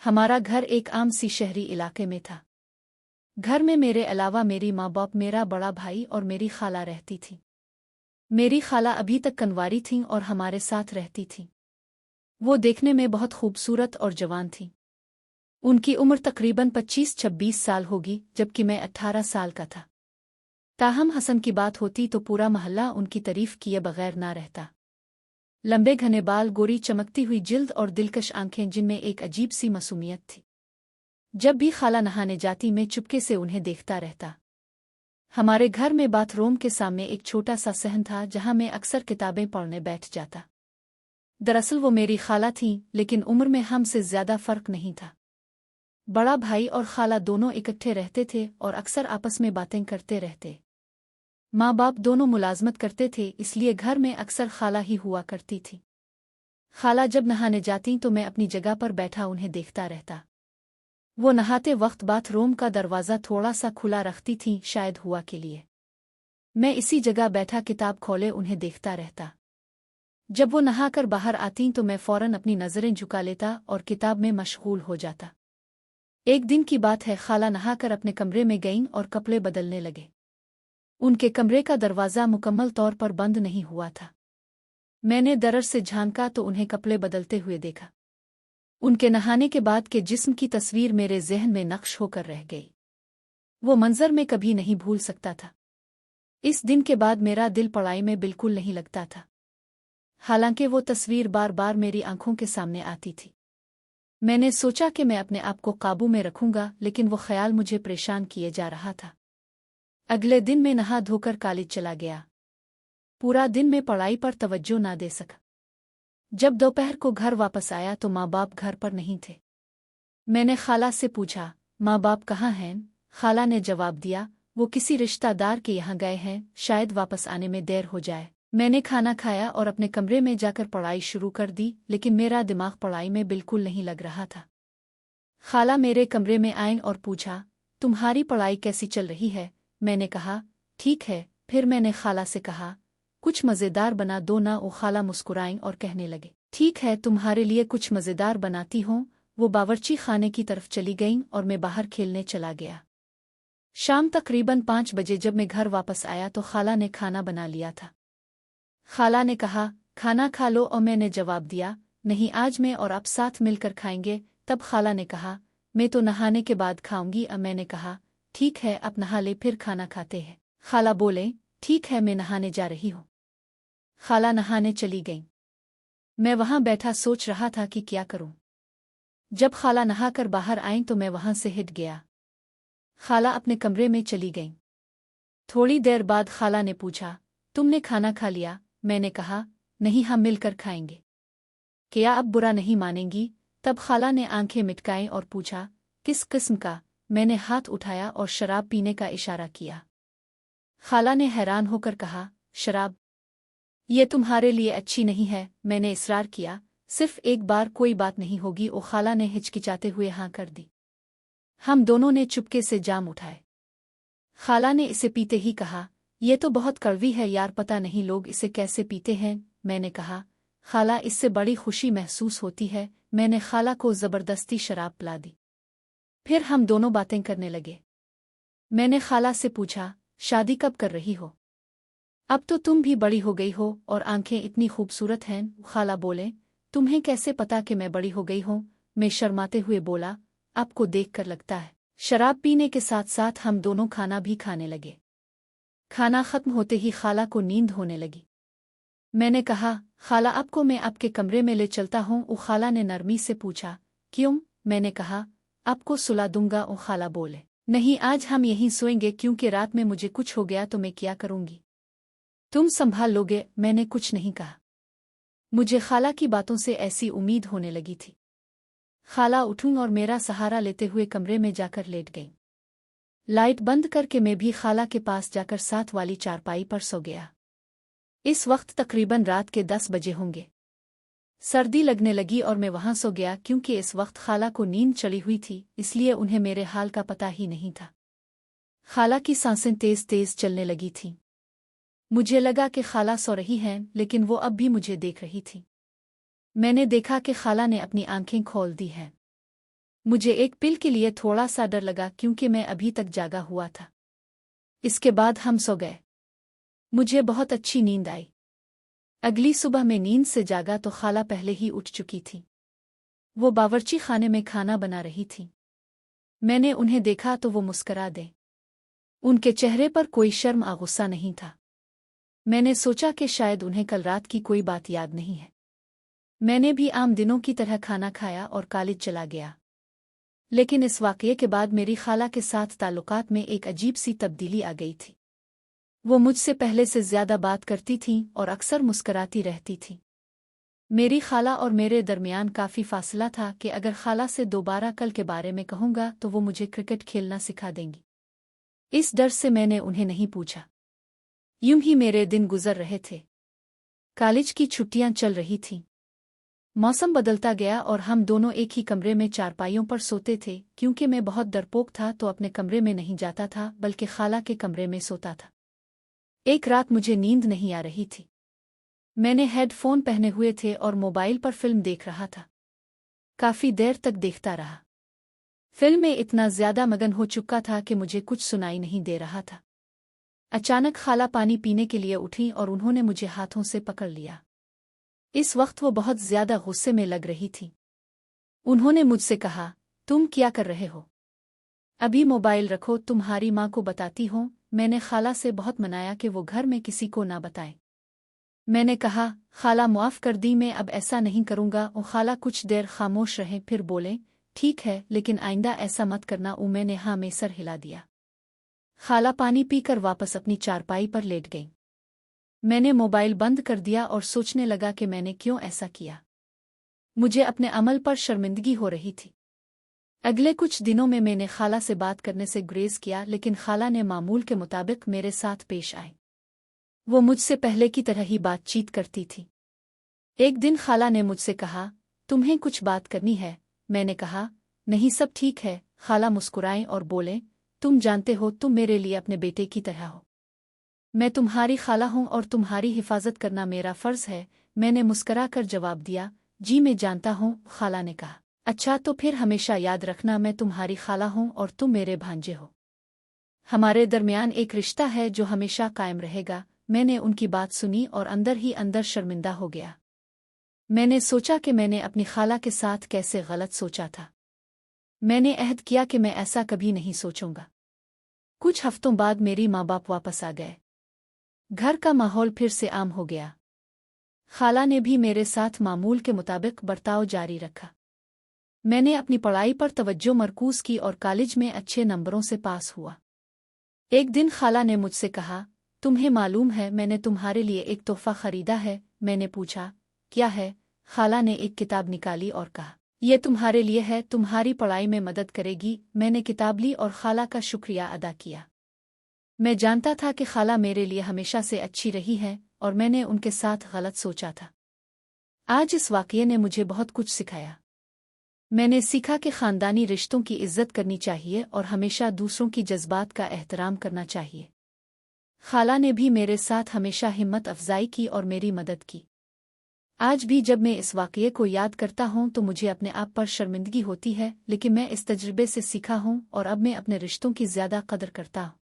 हमारा घर एक आम सी शहरी इलाके में था। घर में मेरे अलावा मेरी माँ बाप, मेरा बड़ा भाई और मेरी खाला रहती थी। मेरी खाला अभी तक कन्वारी थीं और हमारे साथ रहती थीं। वो देखने में बहुत खूबसूरत और जवान थीं। उनकी उम्र तकरीबन 25-26 साल होगी, जबकि मैं 18 साल का था। ताहम हसन की बात होती तो पूरा मोहल्ला उनकी तारीफ किए बगैर ना रहता। लंबे घने बाल, गोरी चमकती हुई जिल्द और दिलकश आंखें, जिनमें एक अजीब सी मासूमियत थी। जब भी खाला नहाने जाती, मैं चुपके से उन्हें देखता रहता। हमारे घर में बाथरूम के सामने एक छोटा सा सहन था, जहां मैं अक्सर किताबें पढ़ने बैठ जाता। दरअसल वो मेरी खाला थीं, लेकिन उम्र में हमसे ज्यादा फर्क नहीं था। बड़ा भाई और खाला दोनों इकट्ठे रहते थे और अक्सर आपस में बातें करते रहते। माँ बाप दोनों मुलाजमत करते थे, इसलिए घर में अक्सर खाला ही हुआ करती थी। खाला जब नहाने जाती तो मैं अपनी जगह पर बैठा उन्हें देखता रहता। वो नहाते वक्त बाथरूम का दरवाज़ा थोड़ा सा खुला रखती थीं, शायद हुआ के लिए। मैं इसी जगह बैठा किताब खोले उन्हें देखता रहता। जब वो नहाकर बाहर आती तो मैं फौरन अपनी नज़रें झुका लेता और किताब में मशगूल हो जाता। एक दिन की बात है, खाला नहाकर अपने कमरे में गईं और कपड़े बदलने लगे। उनके कमरे का दरवाज़ा मुकम्मल तौर पर बंद नहीं हुआ था। मैंने दरर से झांका तो उन्हें कपड़े बदलते हुए देखा। उनके नहाने के बाद के जिस्म की तस्वीर मेरे ज़हन में नक्श होकर रह गई। वो मंजर मैं कभी नहीं भूल सकता था। इस दिन के बाद मेरा दिल पढ़ाई में बिल्कुल नहीं लगता था। हालांकि वो तस्वीर बार बार मेरी आंखों के सामने आती थी। मैंने सोचा कि मैं अपने आप को काबू में रखूंगा, लेकिन वो ख्याल मुझे परेशान किए जा रहा था। अगले दिन मैं नहा धोकर कॉलेज चला गया। पूरा दिन मैं पढ़ाई पर तवज्जो ना दे सका। जब दोपहर को घर वापस आया तो माँ बाप घर पर नहीं थे। मैंने खाला से पूछा, माँ बाप कहाँ हैं? खाला ने जवाब दिया, वो किसी रिश्तेदार के यहाँ गए हैं, शायद वापस आने में देर हो जाए। मैंने खाना खाया और अपने कमरे में जाकर पढ़ाई शुरू कर दी, लेकिन मेरा दिमाग पढ़ाई में बिल्कुल नहीं लग रहा था। खाला मेरे कमरे में आईं और पूछा, तुम्हारी पढ़ाई कैसी चल रही है? मैंने कहा, ठीक है। फिर मैंने खाला से कहा, कुछ मज़ेदार बना दो ना। वो खाला मुस्कुराईं और कहने लगे, ठीक है, तुम्हारे लिए कुछ मज़ेदार बनाती हूँ। वो बावर्ची खाने की तरफ चली गईं और मैं बाहर खेलने चला गया। शाम तकरीबन 5 बजे जब मैं घर वापस आया तो खाला ने खाना बना लिया था। खाला ने कहा, खाना खा लो, और मैंने जवाब दिया, नहीं, आज मैं और आप साथ मिलकर खाएंगे। तब खाला ने कहा, मैं तो नहाने के बाद खाऊंगी। अब मैंने कहा, ठीक है, अब नहा ले, फिर खाना खाते हैं। खाला बोले, ठीक है, मैं नहाने जा रही हूँ। खाला नहाने चली गईं। मैं वहां बैठा सोच रहा था कि क्या करूं। जब खाला नहाकर बाहर आईं तो मैं वहां से हिट गया। खाला अपने कमरे में चली गईं। थोड़ी देर बाद खाला ने पूछा, तुमने खाना खा लिया? मैंने कहा, नहीं, हम मिलकर खाएंगे। क्या अब बुरा नहीं मानेंगी? तब खाला ने आंखें मिटकाईं और पूछा, किस किस्म का? मैंने हाथ उठाया और शराब पीने का इशारा किया। खाला ने हैरान होकर कहा, शराब? ये तुम्हारे लिए अच्छी नहीं है। मैंने इसरार किया, सिर्फ एक बार, कोई बात नहीं होगी। ओ खाला ने हिचकिचाते हुए हाँ कर दी। हम दोनों ने चुपके से जाम उठाए। खाला ने इसे पीते ही कहा, ये तो बहुत कड़वी है यार, पता नहीं लोग इसे कैसे पीते हैं। मैंने कहा, खाला, इससे बड़ी खुशी महसूस होती है। मैंने खाला को जबरदस्ती शराब पिला दी। फिर हम दोनों बातें करने लगे। मैंने खाला से पूछा, शादी कब कर रही हो? अब तो तुम भी बड़ी हो गई हो और आंखें इतनी खूबसूरत हैं। खाला बोले, तुम्हें कैसे पता कि मैं बड़ी हो गई हूँ? मैं शर्माते हुए बोला, आपको देखकर लगता है। शराब पीने के साथ साथ हम दोनों खाना भी खाने लगे। खाना खत्म होते ही खाला को नींद होने लगी। मैंने कहा, खाला, आपको मैं आपके कमरे में ले चलता हूँ। खाला ने नरमी से पूछा, क्यों? मैंने कहा, आपको सुला दूंगा। खाला बोले, नहीं, आज हम यहीं सोएंगे, क्योंकि रात में मुझे कुछ हो गया तो मैं क्या करूंगी? तुम संभाल लोगे। मैंने कुछ नहीं कहा। मुझे खाला की बातों से ऐसी उम्मीद होने लगी थी। खाला उठूं और मेरा सहारा लेते हुए कमरे में जाकर लेट गई। लाइट बंद करके मैं भी खाला के पास जाकर साथ वाली चारपाई पर सो गया। इस वक्त तकरीबन रात के 10 बजे होंगे। सर्दी लगने लगी और मैं वहां सो गया, क्योंकि इस वक्त खाला को नींद चढ़ी हुई थी, इसलिए उन्हें मेरे हाल का पता ही नहीं था। खाला की सांसें तेज तेज चलने लगी थीं। मुझे लगा कि खाला सो रही हैं, लेकिन वो अब भी मुझे देख रही थी। मैंने देखा कि खाला ने अपनी आंखें खोल दी हैं। मुझे एक पिल के लिए थोड़ा सा डर लगा क्योंकि मैं अभी तक जागा हुआ था। इसके बाद हम सो गए। मुझे बहुत अच्छी नींद आई। अगली सुबह मैं नींद से जागा तो खाला पहले ही उठ चुकी थी। वो बावर्ची खाने में खाना बना रही थी। मैंने उन्हें देखा तो वो मुस्करा दे। उनके चेहरे पर कोई शर्म या गुस्सा नहीं था। मैंने सोचा कि शायद उन्हें कल रात की कोई बात याद नहीं है। मैंने भी आम दिनों की तरह खाना खाया और कॉलेज चला गया। लेकिन इस वाकये के बाद मेरी खाला के साथ ताल्लुकात में एक अजीब सी तब्दीली आ गई थी। वो मुझसे पहले से ज्यादा बात करती थीं और अक्सर मुस्कराती रहती थीं। मेरी खाला और मेरे दरमियान काफ़ी फासला था कि अगर खाला से दोबारा कल के बारे में कहूँगा तो वो मुझे क्रिकेट खेलना सिखा देंगी। इस डर से मैंने उन्हें नहीं पूछा। यूं ही मेरे दिन गुजर रहे थे। कॉलेज की छुट्टियां चल रही थीं। मौसम बदलता गया और हम दोनों एक ही कमरे में चारपाइयों पर सोते थे। क्योंकि मैं बहुत डरपोक था तो अपने कमरे में नहीं जाता था बल्कि खाला के कमरे में सोता था। एक रात मुझे नींद नहीं आ रही थी। मैंने हेडफोन पहने हुए थे और मोबाइल पर फिल्म देख रहा था। काफी देर तक देखता रहा। फिल्म में इतना ज्यादा मगन हो चुका था कि मुझे कुछ सुनाई नहीं दे रहा था। अचानक खाला पानी पीने के लिए उठी और उन्होंने मुझे हाथों से पकड़ लिया। इस वक्त वो बहुत ज्यादा गुस्से में लग रही थी। उन्होंने मुझसे कहा, तुम क्या कर रहे हो? अभी मोबाइल रखो, तुम्हारी माँ को बताती हूँ। मैंने खाला से बहुत मनाया कि वो घर में किसी को ना बताए। मैंने कहा, खाला मुआफ कर दी, मैं अब ऐसा नहीं करूँगा। और खाला कुछ देर खामोश रहे, फिर बोले, ठीक है, लेकिन आइंदा ऐसा मत करना। मैंने हाँ में सर हिला दिया। खाला पानी पीकर वापस अपनी चारपाई पर लेट गई। मैंने मोबाइल बंद कर दिया और सोचने लगा कि मैंने क्यों ऐसा किया। मुझे अपने अमल पर शर्मिंदगी हो रही थी। अगले कुछ दिनों में मैंने खाला से बात करने से गुरेज किया, लेकिन खाला ने मामूल के मुताबिक मेरे साथ पेश आए। वो मुझसे पहले की तरह ही बातचीत करती थी। एक दिन खाला ने मुझसे कहा, तुम्हें कुछ बात करनी है? मैंने कहा, नहीं, सब ठीक है। खाला मुस्कुराएं और बोले, तुम जानते हो तुम मेरे लिए अपने बेटे की तरह हो। मैं तुम्हारी खाला हूं और तुम्हारी हिफाजत करना मेरा फर्ज है। मैंने मुस्करा कर जवाब दिया, जी मैं जानता हूं। खाला ने कहा, अच्छा तो फिर हमेशा याद रखना मैं तुम्हारी खाला हूं और तुम मेरे भांजे हो। हमारे दरमियान एक रिश्ता है जो हमेशा कायम रहेगा। मैंने उनकी बात सुनी और अंदर ही अंदर शर्मिंदा हो गया। मैंने सोचा कि मैंने अपनी खाला के साथ कैसे गलत सोचा था। मैंने अहद किया कि मैं ऐसा कभी नहीं सोचूंगा। कुछ हफ्तों बाद मेरी माँ बाप वापस आ गए। घर का माहौल फिर से आम हो गया। खाला ने भी मेरे साथ मामूल के मुताबिक बर्ताव जारी रखा। मैंने अपनी पढ़ाई पर तवज्जो मरकूज की और कॉलेज में अच्छे नंबरों से पास हुआ। एक दिन खाला ने मुझसे कहा, तुम्हें मालूम है मैंने तुम्हारे लिए एक तोहफा खरीदा है? मैंने पूछा, क्या है? खाला ने एक किताब निकाली और कहा, यह तुम्हारे लिए है, तुम्हारी पढ़ाई में मदद करेगी। मैंने किताब ली और खाला का शुक्रिया अदा किया। मैं जानता था कि खाला मेरे लिए हमेशा से अच्छी रही है और मैंने उनके साथ गलत सोचा था। आज इस वाकये ने मुझे बहुत कुछ सिखाया। मैंने सीखा कि खानदानी रिश्तों की इज्जत करनी चाहिए और हमेशा दूसरों की जज्बात का एहतराम करना चाहिए। खाला ने भी मेरे साथ हमेशा हिम्मत अफजाई की और मेरी मदद की। आज भी जब मैं इस वाकये को याद करता हूँ तो मुझे अपने आप पर शर्मिंदगी होती है, लेकिन मैं इस तजुर्बे से सीखा हूँ और अब मैं अपने रिश्तों की ज्यादा कदर करता हूँ।